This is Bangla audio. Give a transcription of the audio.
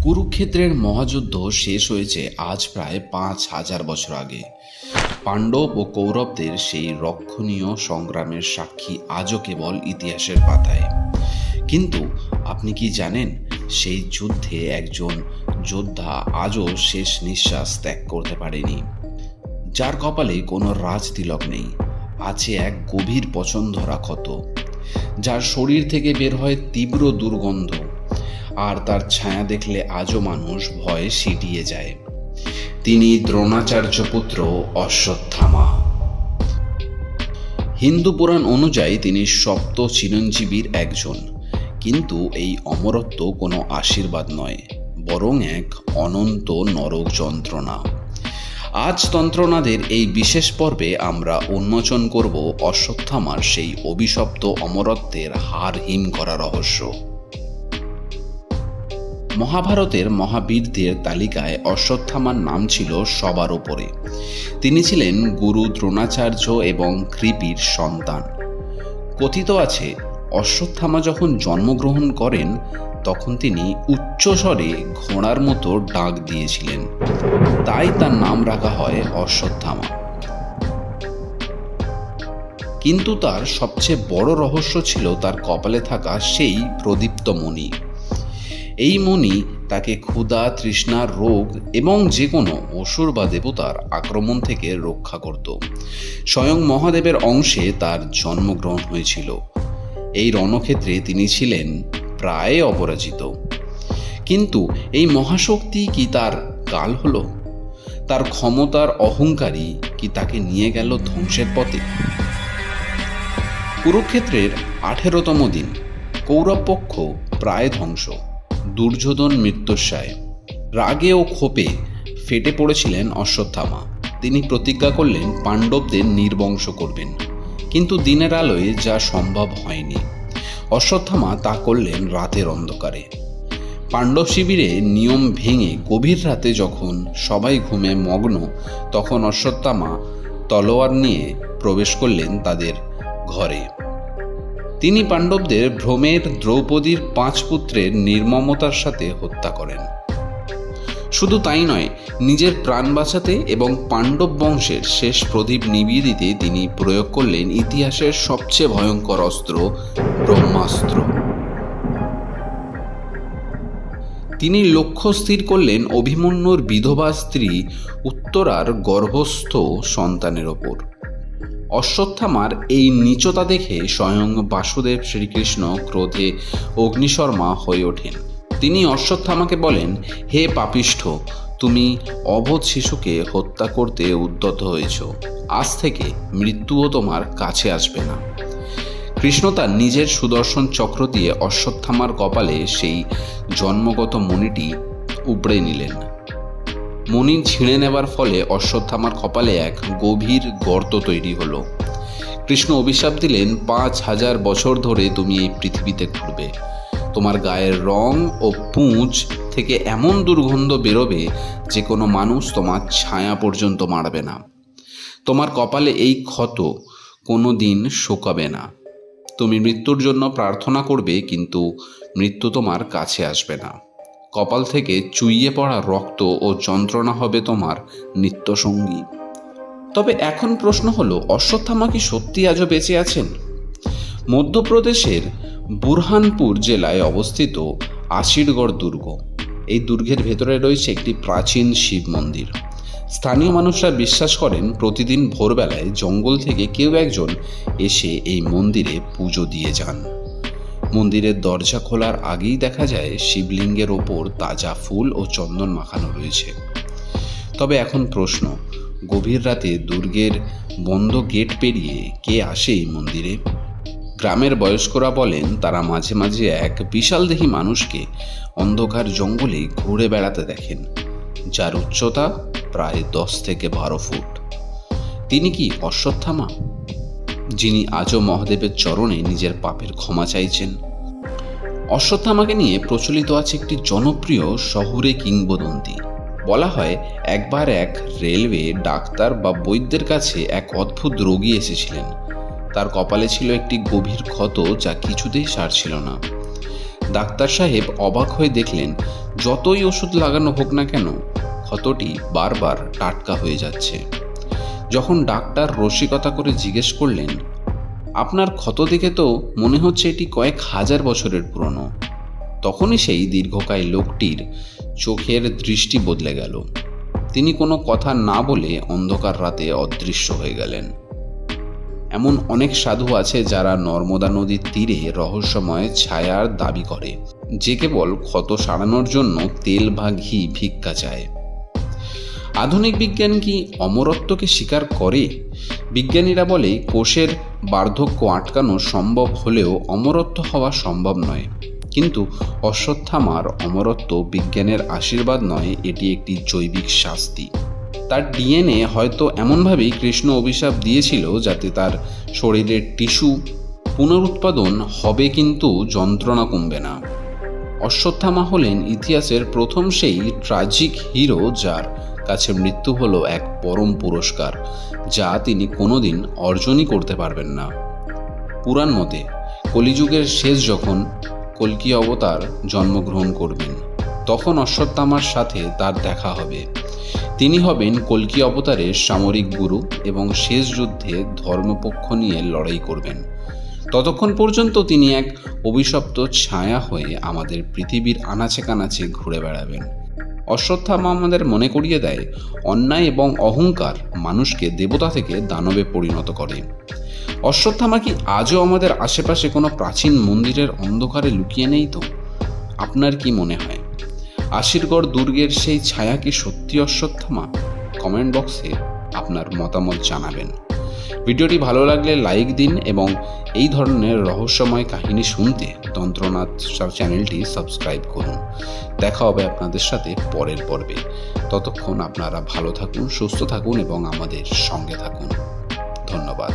কুরুক্ষেত্রের মহাযুদ্ধ শেষ হয়েছে আজ প্রায় ৫,০০০ বছর আগে। পাণ্ডব ও কৌরবদের সেই রক্ষণীয় সংগ্রামের সাক্ষী আজও কেবল ইতিহাসের পাতায়। কিন্তু আপনি কি জানেন, সেই যুদ্ধে একজন যোদ্ধা আজও শেষ নিঃশ্বাস ত্যাগ করতে পারেনি, যার কপালে কোনো রাজতিলক নেই, আছে এক গভীর পছন্দরা ক্ষত, যার শরীর থেকে বের হয় তীব্র দুর্গন্ধ, আর তার ছায়া দেখলে আজও মানুষ ভয়ে সিটিয়ে যায়। তিনি দ্রোণাচার্য পুত্র অশ্বত্থামা। হিন্দু পুরাণ অনুযায়ী তিনি সপ্ত চিরঞ্জীবীর একজন, কিন্তু এই অমরত্ব কোনো আশীর্বাদ নয়, বরং এক অনন্ত নরক যন্ত্রণা। আজ তন্ত্রনাদের এই বিশেষ পর্বে আমরা উন্মোচন করব অশ্বত্থামার সেই অভিশপ্ত অমরত্বের হার হিম করা রহস্য। মহাভারতের মহাবীরদের তালিকায় অশ্বত্থামার নাম ছিল সবার উপরে। তিনি ছিলেন গুরু দ্রোণাচার্য এবং কৃপির সন্তান। কথিত আছে, অশ্বত্থামা যখন জন্মগ্রহণ করেন তখন তিনি উচ্চস্বরে ঘোড়ার মতো ডাক দিয়েছিলেন, তাই তার নাম রাখা হয় অশ্বত্থামা। কিন্তু তার সবচেয়ে বড় রহস্য ছিল তার কপালে থাকা সেই প্রদীপ্ত মণি। এই মণি তাকে ক্ষুধা, তৃষ্ণা, রোগ এবং যে কোনো অসুর বা দেবতার আক্রমণ থেকে রক্ষা করত। স্বয়ং মহাদেবের অংশে তার জন্মগ্রহণ হয়েছিল। এই রণক্ষেত্রে তিনি ছিলেন প্রায় অপরাজিত। কিন্তু এই মহাশক্তি কি তার কাল হলো? তার ক্ষমতার অহংকারী কি তাকে নিয়ে গেল ধ্বংসের পথে? কুরুক্ষেত্রের 18তম দিন, কৌরব পক্ষ প্রায় ধ্বংস। দুর্যোধন মৃত্যুশায়। রাগে ও ক্ষোভে ফেটে পড়েছিলেন অশ্বত্থামা। তিনি প্রতিজ্ঞা করলেন পাণ্ডবদের নির্বংশ করবেন, কিন্তু দিনের আলোয় যা সম্ভব হয়নি। অশ্বত্থামা তা করলেন রাতের অন্ধকারে। পাণ্ডব শিবিরে নিয়ম ভেঙে গভীর রাতে যখন সবাই ঘুমে মগ্ন, তখন অশ্বত্থামা তলোয়ার নিয়ে প্রবেশ করলেন তাদের ঘরে। তিনি পাণ্ডবদের ভ্রমের দ্রৌপদীর 5 পুত্রের নির্মমতার সাথে হত্যা করেন। শুধু তাই নয়, নিজের প্রাণ বাঁচাতে এবং পাণ্ডব বংশের শেষ প্রদীপ নিভিয়ে দিতে তিনি প্রয়োগ করলেন ইতিহাসের সবচেয়ে ভয়ঙ্কর অস্ত্র, ব্রহ্মাস্ত্র। তিনি লক্ষ্য স্থির করলেন অভিমন্যুর বিধবা স্ত্রী উত্তরার গর্ভস্থ সন্তানের ওপর। অশ্বত্থামার এই নীচতা দেখে স্বয়ং বাসুদেব শ্রীকৃষ্ণ ক্রোধে অগ্নিশর্মা হয়ে ওঠেন। তিনি অশ্বত্থামাকে বলেন, হে পাপিষ্ঠ, তুমি অবোধ শিশুকে হত্যা করতে উদ্যত হয়েছ। আজ থেকে মৃত্যুও তোমার কাছে আসবে না। কৃষ্ণ তার নিজের সুদর্শন চক্র দিয়ে অশ্বত্থামার কপালে সেই জন্মগত মণিটি উপড়ে নিলেন। মণি ছিঁড়ে নেবার ফলে অশ্বত্থামার কপালে এক গভীর গর্ত তৈরি হলো। কৃষ্ণ অভিশাপ দিলেন, ৫,০০০ বছর ধরে তুমি এই পৃথিবীতে ঘুরবে। তোমার গায়ের রং ও পুঁজ থেকে এমন দুর্গন্ধ বেরোবে যে কোনো মানুষ তোমার ছায়া পর্যন্ত মারবে না। তোমার কপালে এই ক্ষত কোনো দিন শোকাবে না। তুমি মৃত্যুর জন্য প্রার্থনা করবে, কিন্তু মৃত্যু তোমার কাছে আসবে না। কপাল থেকে চুইয়ে পড়া রক্ত ও যন্ত্রণা হবে তোমার নিত্যসঙ্গী। তবে এখন প্রশ্ন হলো, অশ্বত্থামা কি সত্যি আজও বেঁচে আছেন? মধ্যপ্রদেশের বুরহানপুর জেলায় অবস্থিত আশিরগড় দুর্গ। এই দুর্গের ভেতরে রয়েছে একটি প্রাচীন শিব মন্দির। স্থানীয় মানুষরা বিশ্বাস করেন প্রতিদিন ভোরবেলায় জঙ্গল থেকে কেউ একজন এসে এই মন্দিরে পুজো দিয়ে যান। মন্দিরের দরজা খোলার আগেই দেখা যায় শিবলিঙ্গের ওপর তাজা ফুল ও চন্দন মাখানো রয়েছে। তবে এখন প্রশ্ন, গভীর রাতে দুর্গের বন্ধ গেট পেরিয়ে কে আসে এই মন্দিরে? গ্রামের বয়স্করা বলেন, তারা মাঝে মাঝে এক বিশালদেহী মানুষকে অন্ধকার জঙ্গলে ঘুরে বেড়াতে দেখেন, যার উচ্চতা প্রায় 10 থেকে 12 ফুট। তিনি কি অশ্বত্থামা, যিনি আজও মহাদেবের চরণে নিজের পাপের ক্ষমা চাইছেন? অশ্বত্থামাকে নিয়ে প্রচলিত আছে একটি জনপ্রিয় শহুরে কিংবদন্তি। বলা হয়, একবার এক রেলওয়ে ডাক্তার বা বৈদ্যের কাছে এক অদ্ভুত রোগী এসেছিলেন। তার কপালে ছিল একটি গভীর ক্ষত যা কিছুতেই সারছিল না। ডাক্তার সাহেব অবাক হয়ে দেখলেন যতই ওষুধ লাগানো হোক না কেন ক্ষতটি বারবার টাটকা হয়ে যাচ্ছে। যখন ডাক্তার রসিকতা করে জিজ্ঞেস করলেন, আপনার ক্ষত দেখে তো মনে হচ্ছে এটি কয়েক হাজার বছরের পুরনো, তখনই সেই দীর্ঘকায় লোকটির চোখের দৃষ্টি বদলে গেল। তিনি কোনো কথা না বলে অন্ধকার রাতে অদৃশ্য হয়ে গেলেন। এমন অনেক সাধু আছে যারা নর্মদা নদীর তীরে রহস্যময় ছায়ার দাবি করে, যে কেবল ক্ষত সারানোর জন্য তেল বা ঘি ভিক্ষা চায়। আধুনিক বিজ্ঞান কি অমরত্বকে স্বীকার করে? বিজ্ঞানীরা বলে কোষের বার্ধক্য আটকানো সম্ভব হলেও অমরত্ব হওয়া সম্ভব নয়। কিন্তু অশ্বত্থামার অমরত্ব বিজ্ঞানের আশীর্বাদ নয়, এটি একটি জৈবিক শাস্তি। তার ডিএনএ হয়তো এমনভাবেই কৃষ্ণ অভিশাপ দিয়েছিল যাতে তার শরীরের টিস্যু পুনরুৎপাদন হবে কিন্তু যন্ত্রণা কমবে না। অশ্বত্থামা হলেন ইতিহাসের প্রথম সেই ট্র্যাজিক হিরো যার কাছে মৃত্যু হলো এক পরম পুরস্কার যা তিনি কোনোদিন অর্জনই করতে পারবেন না। পুরাণ মতে কলিযুগের শেষ যখন কল্কি অবতার জন্মগ্রহণ করবেন, তখন অশ্বত্থামার সাথে তার দেখা হবে। তিনি হবেন কল্কি অবতারের সামরিক গুরু এবং শেষ যুদ্ধে ধর্মপক্ষ নিয়ে লড়াই করবেন। ততক্ষণ পর্যন্ত তিনি এক অভিশপ্ত ছায়া হয়ে আমাদের পৃথিবীর আনাচে কানাচে ঘুরে বেড়াবেন। অশ্বত্থামা আমাদের মনে করিয়ে দেয়, অন্যায় এবং অহংকার মানুষকে দেবতা থেকে দানবে পরিণত করে। অশ্বত্থামা কি আজও আমাদের আশেপাশে কোনো প্রাচীন মন্দিরের অন্ধকারে লুকিয়ে নেই তো? আপনার কি মনে হয় আশিরগড় দুর্গের সেই ছায়া কি সত্যি অশ্বত্থামা? কমেন্ট বক্সে আপনার মতামত জানাবেন। ভিডিওটি ভালো লাগলে লাইক দিন এবং এই ধরনের রহস্যময় কাহিনী শুনতে তন্ত্রনাথ চ্যানেলটি সাবস্ক্রাইব করুন। দেখা হবে আপনাদের সাথে পরের পর্বে। ততক্ষণ আপনারা ভালো থাকুন, সুস্থ থাকুন এবং আমাদের সঙ্গে থাকুন। ধন্যবাদ।